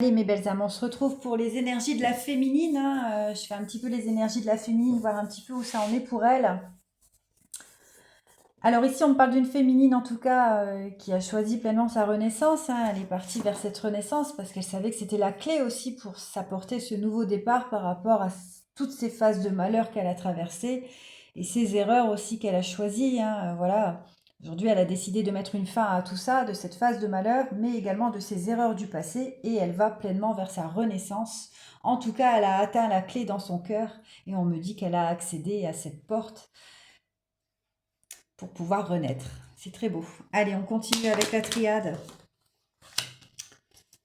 Allez mes belles âmes, on se retrouve pour les énergies de la féminine, hein. Je fais un petit peu les énergies de la féminine, voir un petit peu où ça en est pour elle. Alors ici on me parle d'une féminine en tout cas qui a choisi pleinement sa renaissance, hein. Elle est partie vers cette renaissance parce qu'elle savait que c'était la clé aussi pour s'apporter ce nouveau départ par rapport à toutes ces phases de malheur qu'elle a traversées et ces erreurs aussi qu'elle a choisies, hein. Voilà. Aujourd'hui, elle a décidé de mettre une fin à tout ça, de cette phase de malheur, mais également de ses erreurs du passé, et elle va pleinement vers sa renaissance. En tout cas, elle a atteint la clé dans son cœur, et on me dit qu'elle a accédé à cette porte pour pouvoir renaître. C'est très beau. Allez, on continue avec la triade.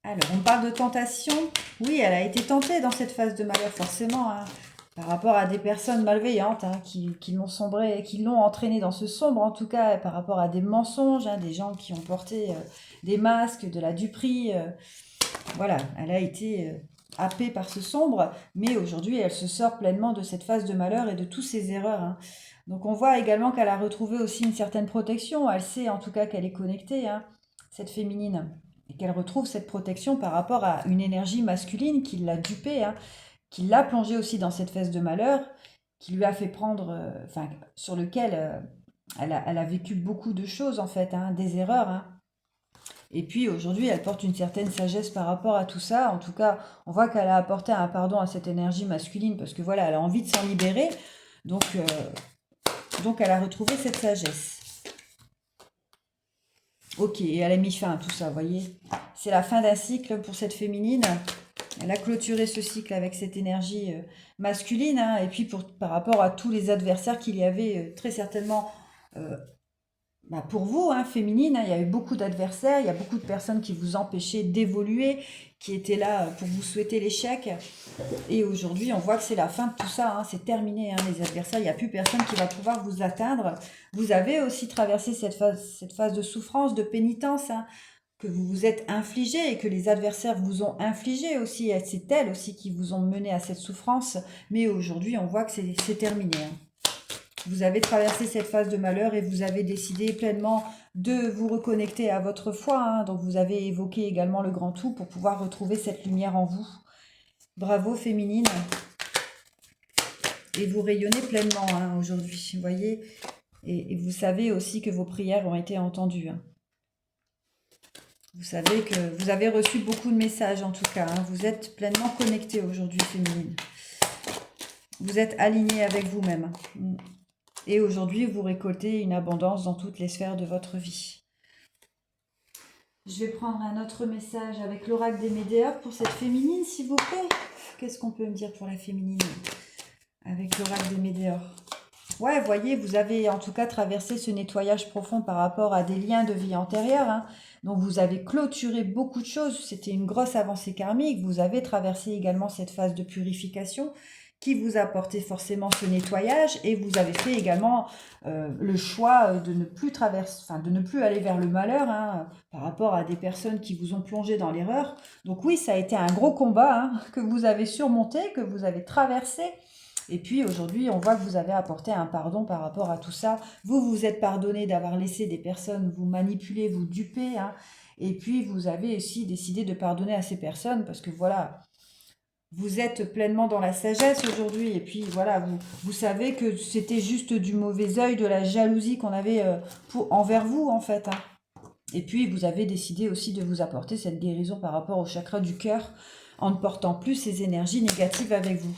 Alors, on parle de tentation. Oui, elle a été tentée dans cette phase de malheur, forcément, hein, par rapport à des personnes malveillantes, hein, qui l'ont sombré, qui l'ont entraînée dans ce sombre, en tout cas, par rapport à des mensonges, hein, des gens qui ont porté des masques, de la duperie. Voilà, elle a été happée par ce sombre, mais aujourd'hui, elle se sort pleinement de cette phase de malheur et de toutes ses erreurs, hein. Donc, on voit également qu'elle a retrouvé aussi une certaine protection. Elle sait en tout cas qu'elle est connectée, hein, cette féminine, et qu'elle retrouve cette protection par rapport à une énergie masculine qui l'a dupée, hein, qui l'a plongée aussi dans cette phase de malheur, qui lui a fait prendre, enfin, sur lequel elle a vécu beaucoup de choses en fait, hein, des erreurs, hein. Et puis aujourd'hui, elle porte une certaine sagesse par rapport à tout ça. En tout cas, on voit qu'elle a apporté un pardon à cette énergie masculine parce que voilà, elle a envie de s'en libérer. Donc, donc elle a retrouvé cette sagesse. Ok, et elle a mis fin à tout ça, vous voyez. C'est la fin d'un cycle pour cette féminine. Elle a clôturé ce cycle avec cette énergie masculine, hein. Et puis par rapport à tous les adversaires qu'il y avait très certainement euh, pour vous, hein, féminine, hein, il y avait beaucoup d'adversaires, il y a beaucoup de personnes qui vous empêchaient d'évoluer, qui étaient là pour vous souhaiter l'échec. Et aujourd'hui, on voit que c'est la fin de tout ça, hein, c'est terminé, hein, les adversaires, il n'y a plus personne qui va pouvoir vous atteindre. Vous avez aussi traversé cette phase de souffrance, de pénitence, hein, que vous vous êtes infligé et que les adversaires vous ont infligé aussi. C'est elles aussi qui vous ont mené à cette souffrance. Mais aujourd'hui, on voit que c'est terminé, hein. Vous avez traversé cette phase de malheur et vous avez décidé pleinement de vous reconnecter à votre foi, hein. Donc vous avez évoqué également le grand tout pour pouvoir retrouver cette lumière en vous. Bravo féminine. Et vous rayonnez pleinement, hein, aujourd'hui, vous voyez. Et vous savez aussi que vos prières ont été entendues, hein. Vous savez que vous avez reçu beaucoup de messages en tout cas, hein. Vous êtes pleinement connecté aujourd'hui féminine. Vous êtes aligné avec vous-même. Et aujourd'hui, vous récoltez une abondance dans toutes les sphères de votre vie. Je vais prendre un autre message avec l'oracle des Médéors pour cette féminine, s'il vous plaît. Qu'est-ce qu'on peut me dire pour la féminine avec l'oracle des Médéors? Ouais, voyez, vous avez en tout cas traversé ce nettoyage profond par rapport à des liens de vie antérieure, hein. Donc vous avez clôturé beaucoup de choses. C'était une grosse avancée karmique. Vous avez traversé également cette phase de purification qui vous a apporté forcément ce nettoyage, et vous avez fait également le choix de ne plus traverser, enfin de ne plus aller vers le malheur, hein, par rapport à des personnes qui vous ont plongé dans l'erreur. Donc oui, ça a été un gros combat, hein, que vous avez surmonté, que vous avez traversé. Et puis aujourd'hui, on voit que vous avez apporté un pardon par rapport à tout ça. Vous vous êtes pardonné d'avoir laissé des personnes vous manipuler, vous duper, hein. Et puis vous avez aussi décidé de pardonner à ces personnes parce que voilà, vous êtes pleinement dans la sagesse aujourd'hui. Et puis voilà, vous savez que c'était juste du mauvais œil, de la jalousie qu'on avait envers vous en fait, hein. Et puis vous avez décidé aussi de vous apporter cette guérison par rapport au chakra du cœur en ne portant plus ces énergies négatives avec vous.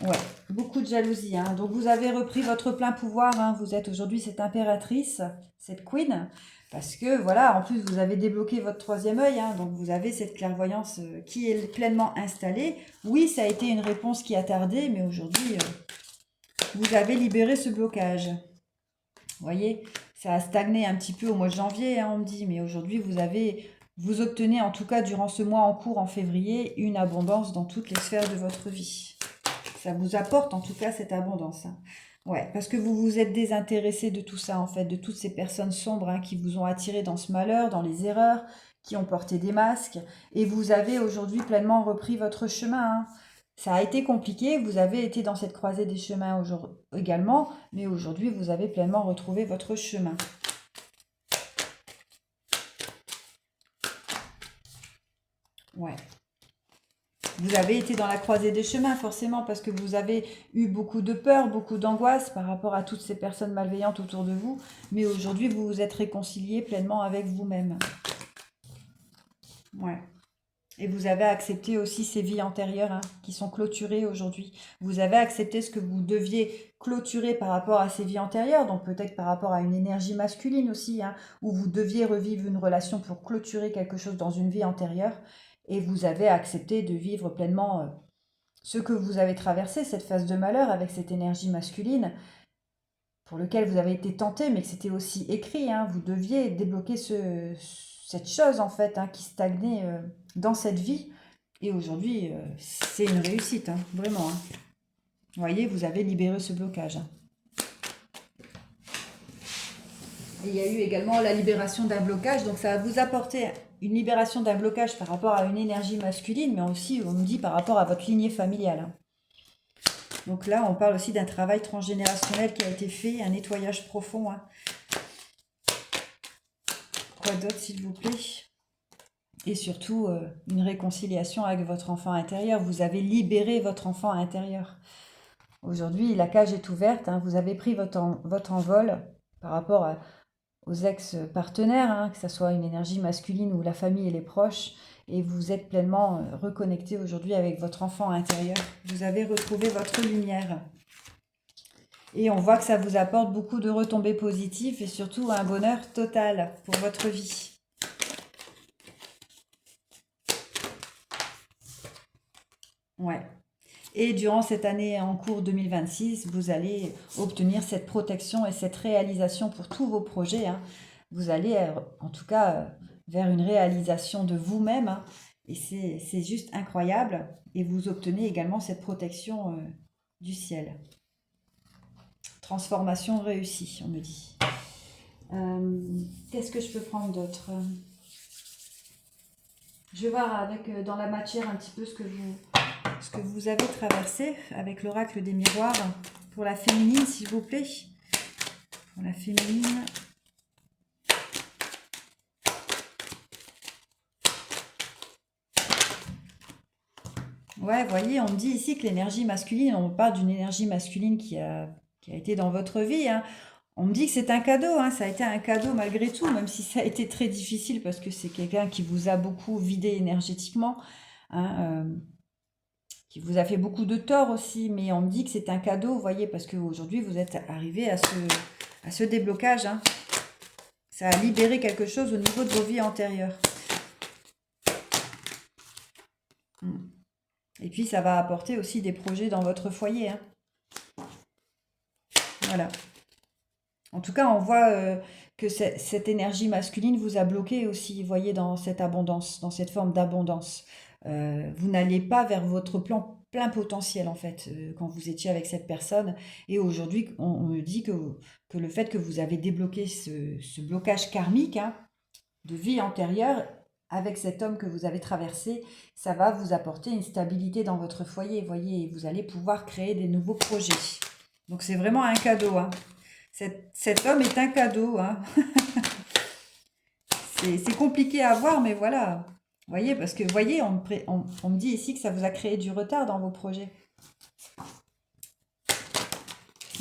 Ouais, beaucoup de jalousie, hein. Donc vous avez repris votre plein pouvoir, hein. Vous êtes aujourd'hui cette impératrice, cette queen, parce que voilà, en plus vous avez débloqué votre troisième œil, hein. Donc vous avez cette clairvoyance qui est pleinement installée. Oui, ça a été une réponse qui a tardé, mais aujourd'hui vous avez libéré ce blocage. Vous voyez, ça a stagné un petit peu au mois de janvier, hein, on me dit, mais aujourd'hui vous obtenez en tout cas durant ce mois en cours en février une abondance dans toutes les sphères de votre vie. Ça vous apporte en tout cas cette abondance, hein. Ouais, parce que vous vous êtes désintéressé de tout ça en fait, de toutes ces personnes sombres, hein, qui vous ont attiré dans ce malheur, dans les erreurs, qui ont porté des masques. Et vous avez aujourd'hui pleinement repris votre chemin, hein. Ça a été compliqué, vous avez été dans cette croisée des chemins également, mais aujourd'hui vous avez pleinement retrouvé votre chemin. Ouais. Vous avez été dans la croisée des chemins, forcément, parce que vous avez eu beaucoup de peur, beaucoup d'angoisse par rapport à toutes ces personnes malveillantes autour de vous. Mais aujourd'hui, vous vous êtes réconcilié pleinement avec vous-même. Ouais. Et vous avez accepté aussi ces vies antérieures qui sont clôturées aujourd'hui. Vous avez accepté ce que vous deviez clôturer par rapport à ces vies antérieures, donc peut-être par rapport à une énergie masculine aussi, où vous deviez revivre une relation pour clôturer quelque chose dans une vie antérieure. Et vous avez accepté de vivre pleinement ce que vous avez traversé, cette phase de malheur avec cette énergie masculine pour lequel vous avez été tenté, mais que c'était aussi écrit. Vous deviez débloquer cette chose en fait qui stagnait dans cette vie. Et aujourd'hui, c'est une réussite, vraiment. Vous voyez, vous avez libéré ce blocage. Et il y a eu également la libération d'un blocage, donc ça va vous apporter une libération d'un blocage par rapport à une énergie masculine, mais aussi, on me dit, par rapport à votre lignée familiale. Donc là, on parle aussi d'un travail transgénérationnel qui a été fait, un nettoyage profond. Quoi d'autre, s'il vous plaît? Et surtout, une réconciliation avec votre enfant intérieur. Vous avez libéré votre enfant intérieur. Aujourd'hui, la cage est ouverte. Vous avez pris votre envol par rapport aux ex-partenaires, que ce soit une énergie masculine ou la famille et les proches. Et vous êtes pleinement reconnecté aujourd'hui avec votre enfant intérieur. Vous avez retrouvé votre lumière. Et on voit que ça vous apporte beaucoup de retombées positives et surtout un bonheur total pour votre vie. Ouais. Et durant cette année en cours 2026, vous allez obtenir cette protection et cette réalisation pour tous vos projets. Vous allez, en tout cas, vers une réalisation de vous-même. Et c'est juste incroyable. Et vous obtenez également cette protection du ciel. Transformation réussie, on me dit. Qu'est-ce que je peux prendre d'autre? Je vais voir avec dans la matière un petit peu ce que vous avez traversé avec l'oracle des miroirs. Pour la féminine, s'il vous plaît. Pour la féminine. Ouais, vous voyez, on me dit ici que l'énergie masculine, on parle d'une énergie masculine qui a été dans votre vie. On me dit que c'est un cadeau, ça a été un cadeau malgré tout, même si ça a été très difficile parce que c'est quelqu'un qui vous a beaucoup vidé énergétiquement, qui vous a fait beaucoup de tort aussi, mais on me dit que c'est un cadeau, vous voyez, parce qu'aujourd'hui vous êtes arrivé à ce déblocage. Ça a libéré quelque chose au niveau de vos vies antérieures. Et puis ça va apporter aussi des projets dans votre foyer. Voilà. En tout cas, on voit que cette énergie masculine vous a bloqué aussi, vous voyez, dans cette abondance, dans cette forme d'abondance. Vous n'allez pas vers votre plein potentiel, en fait, quand vous étiez avec cette personne. Et aujourd'hui, on me dit que le fait que vous avez débloqué ce blocage karmique de vie antérieure, avec cet homme que vous avez traversé, ça va vous apporter une stabilité dans votre foyer, vous voyez, et vous allez pouvoir créer des nouveaux projets. Donc c'est vraiment un cadeau. Cet homme est un cadeau. C'est compliqué à voir, mais voilà. Vous voyez, parce que, vous voyez, on me dit ici que ça vous a créé du retard dans vos projets.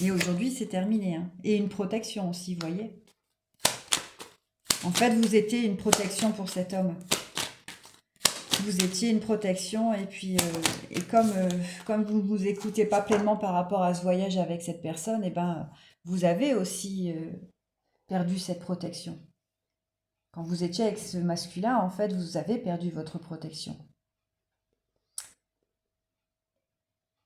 Et aujourd'hui, c'est terminé. Et une protection aussi, vous voyez. En fait, vous étiez une protection pour cet homme. Vous étiez une protection et puis comme vous ne vous écoutez pas pleinement par rapport à ce voyage avec cette personne, vous avez aussi perdu cette protection. Quand vous étiez avec ce masculin, en fait, vous avez perdu votre protection.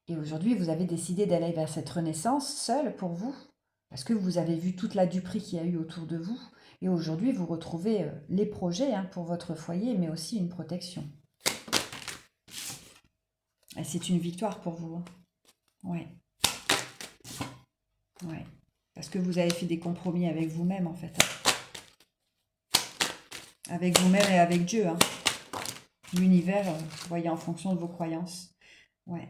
Et aujourd'hui, vous avez décidé d'aller vers cette renaissance seule pour vous, parce que vous avez vu toute la duperie qu'il y a eu autour de vous. Et aujourd'hui, vous retrouvez les projets pour votre foyer, mais aussi une protection. Et c'est une victoire pour vous. Ouais. Ouais. Parce que vous avez fait des compromis avec vous-même, en fait. Avec vous-même et avec Dieu. L'univers, voyez, en fonction de vos croyances. Ouais.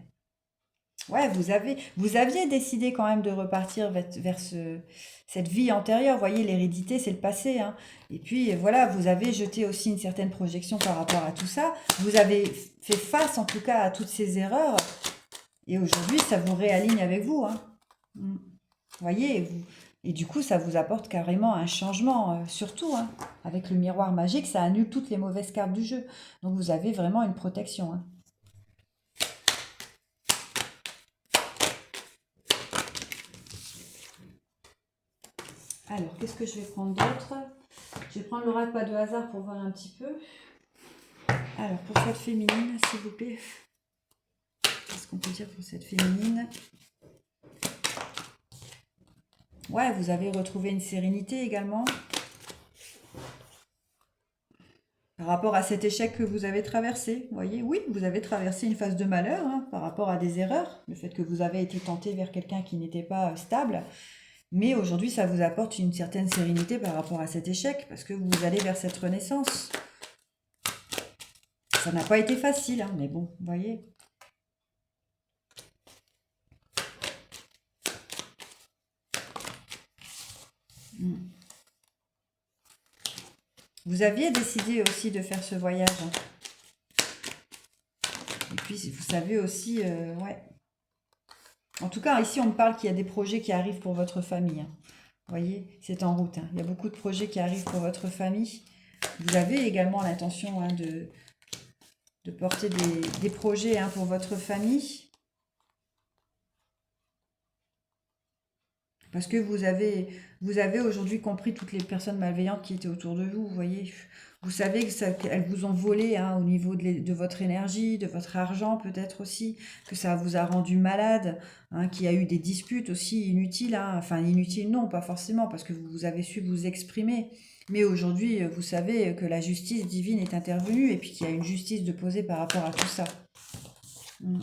Ouais, vous aviez décidé quand même de repartir vers cette vie antérieure. Vous voyez, l'hérédité, c'est le passé, hein. Et puis voilà, vous avez jeté aussi une certaine projection par rapport à tout ça. Vous avez fait face en tout cas à toutes ces erreurs. Et aujourd'hui, ça vous réaligne avec vous, hein. Mm. Vous voyez, et du coup, ça vous apporte carrément un changement, surtout, hein. Avec le miroir magique, ça annule toutes les mauvaises cartes du jeu. Donc vous avez vraiment une protection, hein. Alors, qu'est-ce que je vais prendre d'autre? Je vais prendre l'oracle pas de hasard pour voir un petit peu. Alors, pour cette féminine, s'il vous plaît. Qu'est-ce qu'on peut dire pour cette féminine? Ouais, vous avez retrouvé une sérénité également. Par rapport à cet échec que vous avez traversé, vous voyez, oui, vous avez traversé une phase de malheur, hein, par rapport à des erreurs, le fait que vous avez été tenté vers quelqu'un qui n'était pas stable, mais aujourd'hui, ça vous apporte une certaine sérénité par rapport à cet échec, parce que vous allez vers cette renaissance. Ça n'a pas été facile, hein, mais bon, vous voyez. Vous aviez décidé aussi de faire ce voyage, hein. Et puis, vous savez aussi, ouais. En tout cas, ici, on me parle qu'il y a des projets qui arrivent pour votre famille, hein. Vous voyez, c'est en route, hein. Il y a beaucoup de projets qui arrivent pour votre famille. Vous avez également l'intention, hein, de porter des projets, hein, pour votre famille. Parce que vous avez aujourd'hui compris toutes les personnes malveillantes qui étaient autour de vous, vous voyez. Vous savez qu'elles vous ont volé, hein, au niveau de votre énergie, de votre argent peut-être aussi, que ça vous a rendu malade, hein, qu'il y a eu des disputes aussi inutiles, hein. Enfin inutiles non, pas forcément, parce que vous avez su vous exprimer. Mais aujourd'hui, vous savez que la justice divine est intervenue et puis qu'il y a une justice de poser par rapport à tout ça. Mm.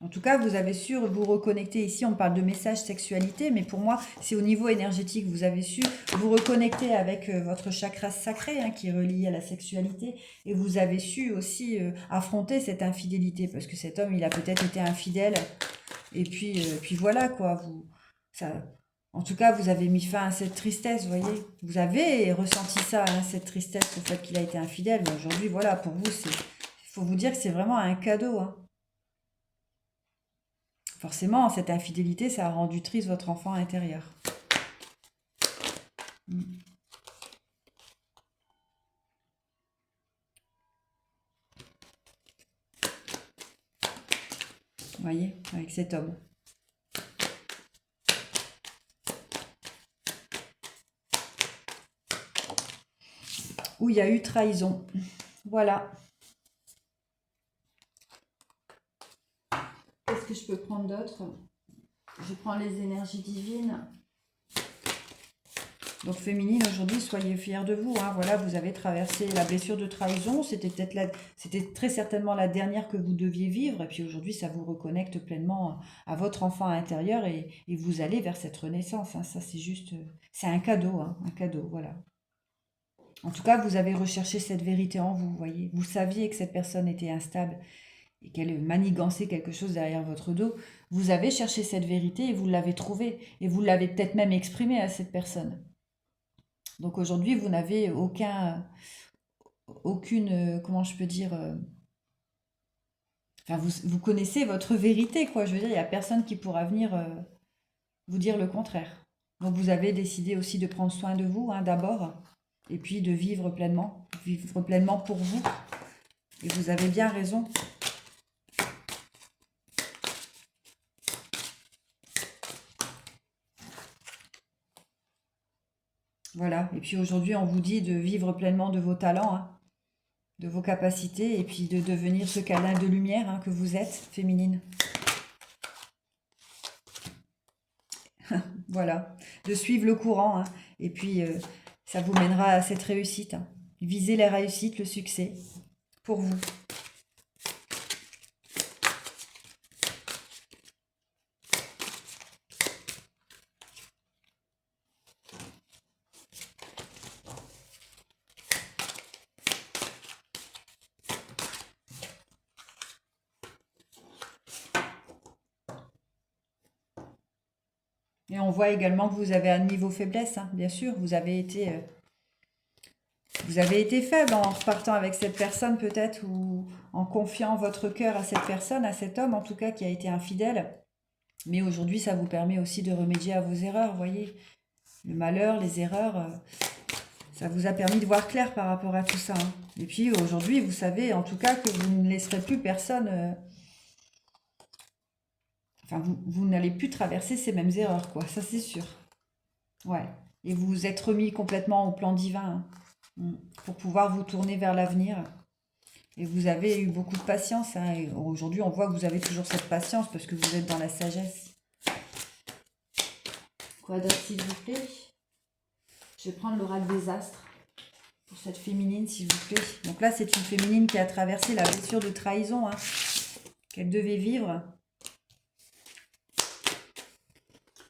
En tout cas, vous avez su vous reconnecter. Ici, on parle de message sexualité, mais pour moi, c'est au niveau énergétique. Vous avez su vous reconnecter avec votre chakra sacré, hein, qui est relié à la sexualité. Et vous avez su aussi affronter cette infidélité, parce que cet homme, il a peut-être été infidèle. Et puis voilà, quoi. Ça, en tout cas, vous avez mis fin à cette tristesse, vous voyez. Vous avez ressenti ça, hein, cette tristesse, le fait qu'il a été infidèle. Mais aujourd'hui, voilà, pour vous, il faut vous dire que c'est vraiment un cadeau, hein. Forcément, cette infidélité, ça a rendu triste votre enfant intérieur. Mm. Vous voyez, avec cet homme. Où il y a eu trahison. Voilà. Qu'est-ce que je peux prendre d'autre? Je prends les énergies divines. Donc féminine, aujourd'hui, soyez fiers de vous, hein. Voilà, vous avez traversé la blessure de trahison. C'était très certainement la dernière que vous deviez vivre. Et puis aujourd'hui, ça vous reconnecte pleinement à votre enfant intérieur et vous allez vers cette renaissance, hein. Ça, c'est juste, c'est un cadeau, hein, un cadeau, voilà. En tout cas, vous avez recherché cette vérité en vous, vous voyez. Vous saviez que cette personne était instable et qu'elle manigançait quelque chose derrière votre dos. Vous avez cherché cette vérité et vous l'avez trouvée. Et vous l'avez peut-être même exprimée à cette personne. Donc aujourd'hui, vous n'avez aucune, comment je peux dire, enfin, vous connaissez votre vérité, quoi. Je veux dire, il n'y a personne qui pourra venir vous dire le contraire. Donc vous avez décidé aussi de prendre soin de vous, hein, d'abord, et puis de vivre pleinement pour vous. Et vous avez bien raison. Voilà. Et puis aujourd'hui, on vous dit de vivre pleinement de vos talents, hein, de vos capacités, et puis de devenir ce canal de lumière, hein, que vous êtes, féminine. Voilà. De suivre le courant, hein, et puis ça vous mènera à cette réussite, hein. Visez la réussite, le succès, pour vous. Et on voit également que vous avez admis vos faiblesses, hein, bien sûr. Vous avez été faible en repartant avec cette personne peut-être ou en confiant votre cœur à cette personne, à cet homme en tout cas qui a été infidèle. Mais aujourd'hui, ça vous permet aussi de remédier à vos erreurs, vous voyez. Le malheur, les erreurs, ça vous a permis de voir clair par rapport à tout ça, hein. Et puis aujourd'hui, vous savez en tout cas que vous ne laisserez plus personne... Enfin, vous n'allez plus traverser ces mêmes erreurs, quoi. Ça, c'est sûr. Ouais. Et vous vous êtes remis complètement au plan divin, hein, pour pouvoir vous tourner vers l'avenir. Et vous avez eu beaucoup de patience, hein. Et aujourd'hui, on voit que vous avez toujours cette patience parce que vous êtes dans la sagesse. Quoi d'autre, s'il vous plaît? Je vais prendre l'oracle des astres pour cette féminine, s'il vous plaît. Donc là, c'est une féminine qui a traversé la blessure de trahison, hein, qu'elle devait vivre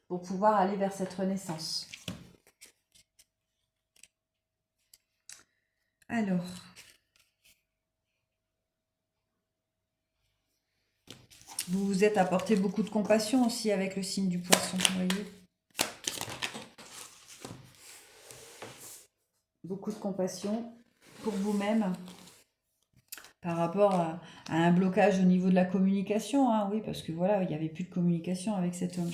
pour pouvoir aller vers cette renaissance. Alors, vous vous êtes apporté beaucoup de compassion aussi avec le signe du poisson, vous voyez. Beaucoup de compassion pour vous-même par rapport à un blocage au niveau de la communication, hein, oui, parce que voilà, il n'y avait plus de communication avec cet homme.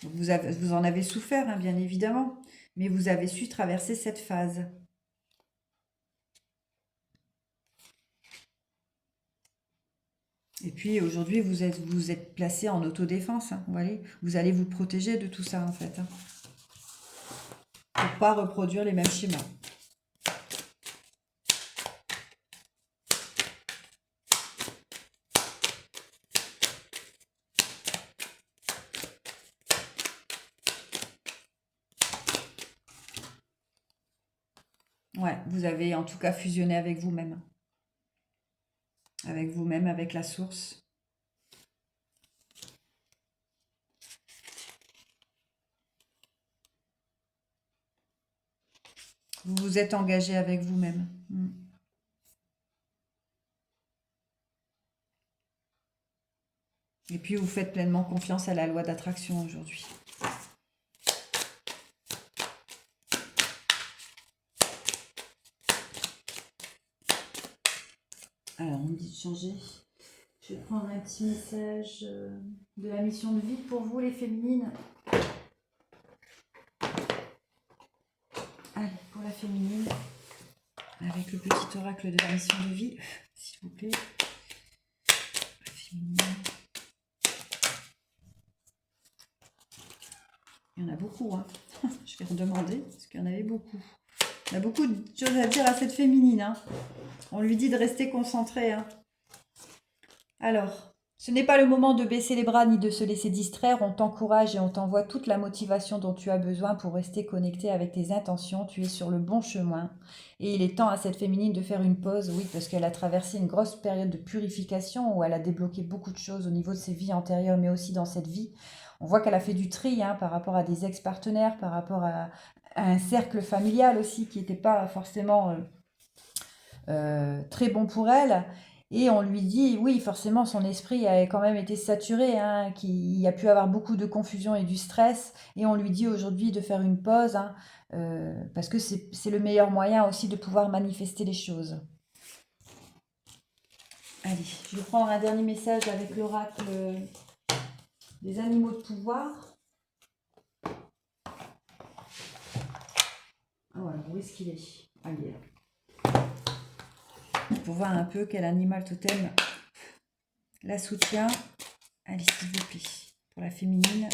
Vous en avez souffert, hein, bien évidemment, mais vous avez su traverser cette phase. Et puis aujourd'hui, vous êtes placé en autodéfense, hein, vous allez vous protéger de tout ça en fait, hein, pour ne pas reproduire les mêmes schémas. Ouais, vous avez en tout cas fusionné avec vous-même. Avec vous-même, avec la source. Vous vous êtes engagé avec vous-même. Et puis vous faites pleinement confiance à la loi d'attraction aujourd'hui. Alors, on me dit de changer. Je vais prendre un petit message de la mission de vie pour vous, les féminines. Allez, pour la féminine, avec le petit oracle de la mission de vie, s'il vous plaît. La féminine. Il y en a beaucoup, hein. Je vais redemander, parce qu'il y en avait beaucoup. Il y a beaucoup de choses à dire à cette féminine, hein. On lui dit de rester concentrée, hein. Alors, ce n'est pas le moment de baisser les bras ni de se laisser distraire. On t'encourage et on t'envoie toute la motivation dont tu as besoin pour rester connecté avec tes intentions. Tu es sur le bon chemin. Et il est temps à cette féminine de faire une pause, oui, parce qu'elle a traversé une grosse période de purification où elle a débloqué beaucoup de choses au niveau de ses vies antérieures, mais aussi dans cette vie. On voit qu'elle a fait du tri, hein, par rapport à des ex-partenaires, par rapport à un cercle familial aussi qui n'était pas forcément très bon pour elle. Et on lui dit, oui, forcément, son esprit a quand même été saturé, hein, qu'il y a pu avoir beaucoup de confusion et du stress. Et on lui dit aujourd'hui de faire une pause, hein, parce que c'est le meilleur moyen aussi de pouvoir manifester les choses. Allez, je vais prendre un dernier message avec l'oracle des animaux de pouvoir. Ah voilà, où est-ce qu'il est? Allez. Pour voir un peu quel animal totem la soutient. Allez, s'il vous plaît, pour la féminine.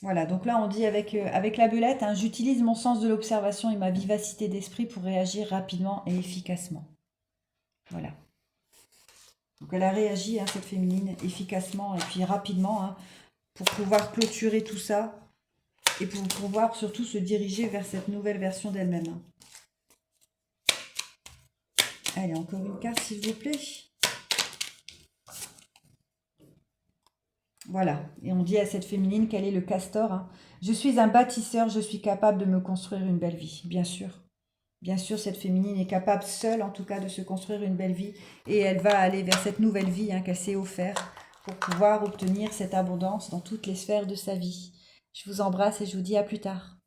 Voilà, donc là on dit avec la belette, hein, j'utilise mon sens de l'observation et ma vivacité d'esprit pour réagir rapidement et efficacement. Voilà. Donc elle a réagi, hein, cette féminine, efficacement et puis rapidement, hein, pour pouvoir clôturer tout ça et pour pouvoir surtout se diriger vers cette nouvelle version d'elle-même. Hein. Allez, encore une carte, s'il vous plaît. Voilà, et on dit à cette féminine qu'elle est le castor. Hein. Je suis un bâtisseur, je suis capable de me construire une belle vie, bien sûr. Bien sûr, cette féminine est capable seule, en tout cas, de se construire une belle vie. Et elle va aller vers cette nouvelle vie qu'elle s'est offerte pour pouvoir obtenir cette abondance dans toutes les sphères de sa vie. Je vous embrasse et je vous dis à plus tard.